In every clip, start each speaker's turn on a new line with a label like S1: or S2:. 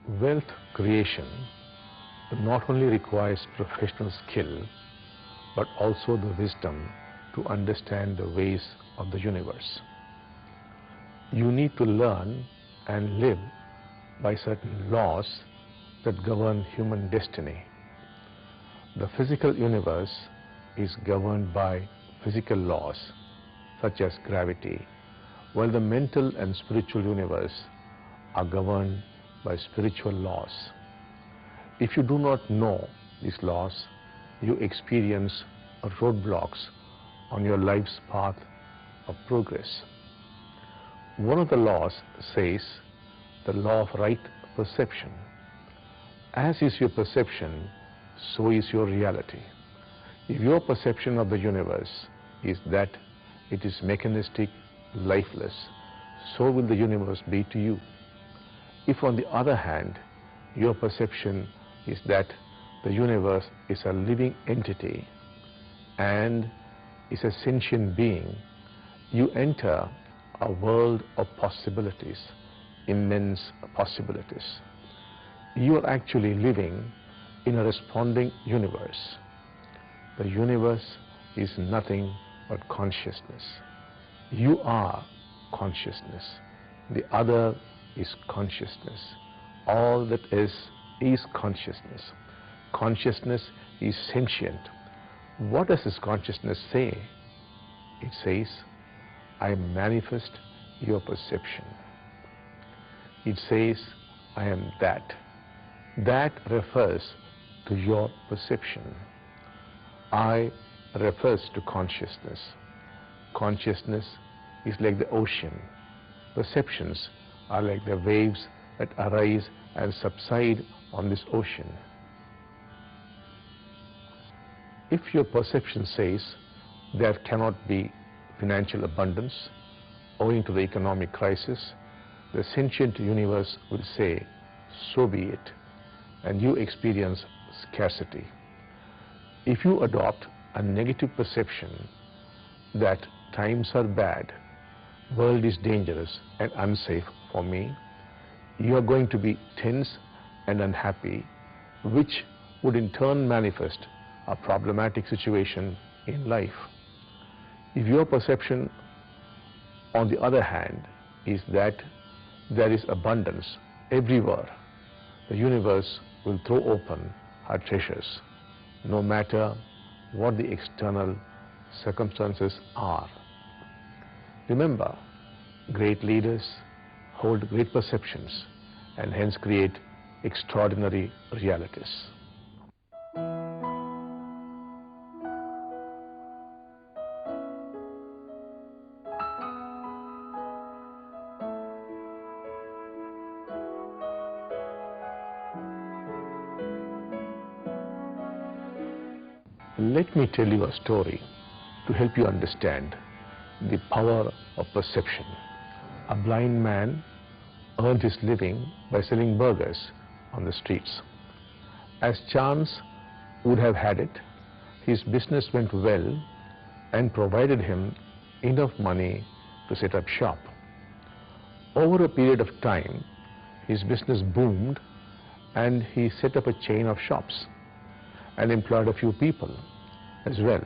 S1: Wealth creation not only requires professional skill, but also the wisdom to understand the ways of the universe. You need to learn and live by certain laws that govern human destiny. The physical universe is governed by physical laws such as gravity, while the mental and spiritual universe are governed by spiritual laws. If you do not know these laws, you experience roadblocks on your life's path of progress. One of the laws says the law of right perception. As is your perception, so is your reality. If your perception of the universe is that it is mechanistic, lifeless, so will the universe be to you. If on the other hand, your perception is that the universe is a living entity and is a sentient being, you enter a world of possibilities, immense possibilities. You are actually living in a responding universe. The universe is nothing but consciousness. You are consciousness. The other is consciousness. All that is consciousness. Consciousness is sentient. What does this consciousness say? It says, I manifest your perception. It says, I am that. That refers to your perception. I refers to consciousness. Consciousness is like the ocean. Perceptions are like the waves that arise and subside on this ocean. If your perception says there cannot be financial abundance owing to the economic crisis, the sentient universe will say, so be it, and you experience scarcity. If you adopt a negative perception that times are bad, world is dangerous and unsafe for me, you are going to be tense and unhappy, which would in turn manifest a problematic situation in life. If your perception, on the other hand, is that there is abundance everywhere, the universe will throw open her treasures, no matter what the external circumstances are. Remember, great leaders hold great perceptions and hence create extraordinary realities. Let me tell you a story to help you understand the power of perception. A blind man earned his living by selling burgers on the streets. As chance would have had it, his business went well and provided him enough money to set up shop. Over a period of time, his business boomed and he set up a chain of shops and employed a few people as well.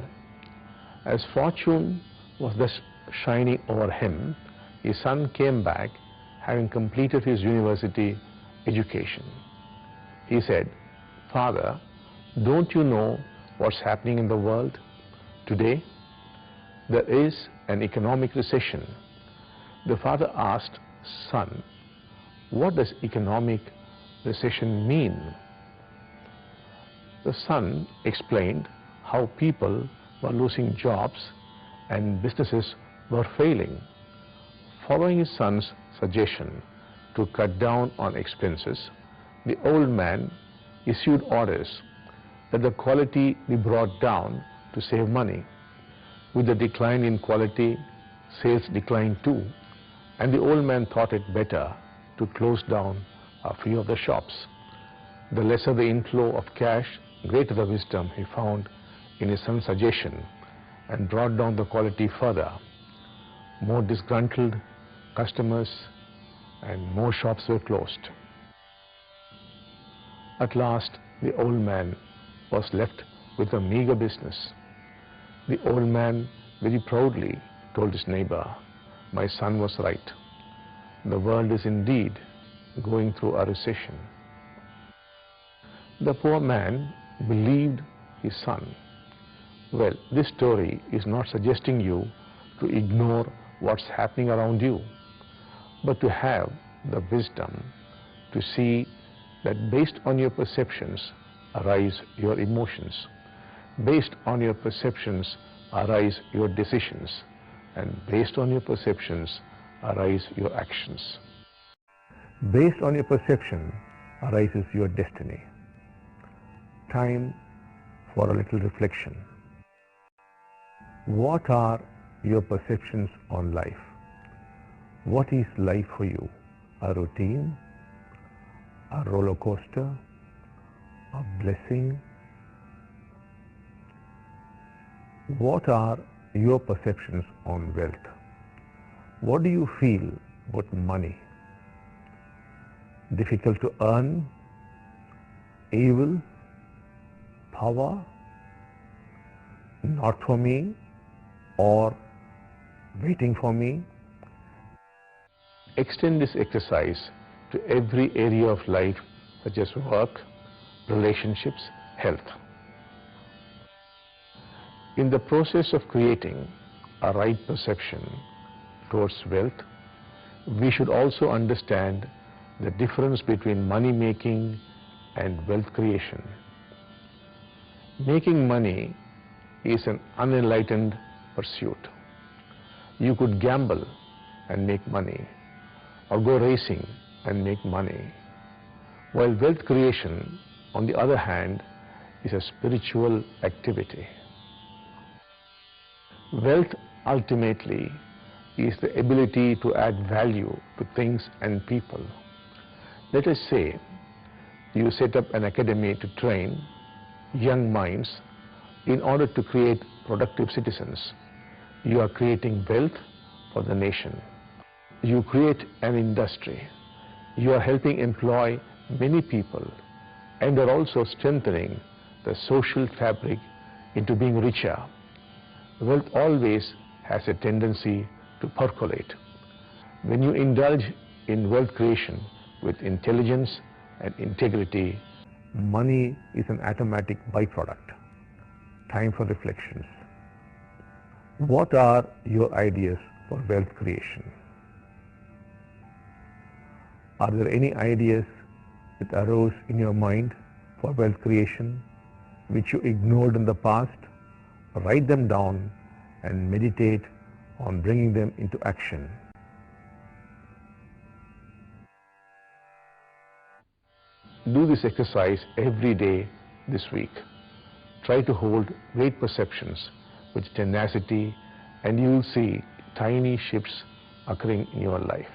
S1: As fortune was thus shining over him, his son came back having completed his university education. He said, Father, don't you know what's happening in the world today? There is an economic recession. The father asked, Son, what does economic recession mean? The son explained how people were losing jobs and businesses were failing. Following his son's suggestion to cut down on expenses, the old man issued orders that the quality be brought down to save money. With the decline in quality, sales declined too, and the old man thought it better to close down a few of the shops. The lesser the inflow of cash, greater the wisdom he found in his son's suggestion, and brought down the quality further. More disgruntled customers and more shops were closed. At last, the old man was left with a meager business. The old man very proudly told his neighbor, "My son was right. The world is indeed going through a recession." The poor man believed his son. Well, this story is not suggesting you to ignore what's happening around you, but to have the wisdom to see that based on your perceptions arise your emotions. Based on your perceptions arise your decisions, and based on your perceptions arise your actions. Based on your perception arises your destiny. Time for a little reflection. What are your perceptions on life? What is life for you? A routine? A roller coaster? A blessing? What are your perceptions on wealth? What do you feel about money? Difficult to earn? Evil? Power? Not for me? Or waiting for me? Extend this exercise to every area of life, such as work, relationships, health. In the process of creating a right perception towards wealth, we should also understand the difference between money making and wealth creation. Making money is an unenlightened pursuit. You could gamble and make money, or go racing and make money, while wealth creation, on the other hand, is a spiritual activity. Wealth ultimately is the ability to add value to things and people. Let us say you set up an academy to train young minds in order to create productive citizens. You are creating wealth for the nation. You create an industry. You are helping employ many people and are also strengthening the social fabric into being richer. Wealth always has a tendency to percolate. When you indulge in wealth creation with intelligence and integrity, money is an automatic byproduct. Time for reflections. What are your ideas for wealth creation? Are there any ideas that arose in your mind for wealth creation which you ignored in the past? Write them down and meditate on bringing them into action. Do this exercise every day this week. Try to hold great perceptions with tenacity, and you will see tiny shifts occurring in your life.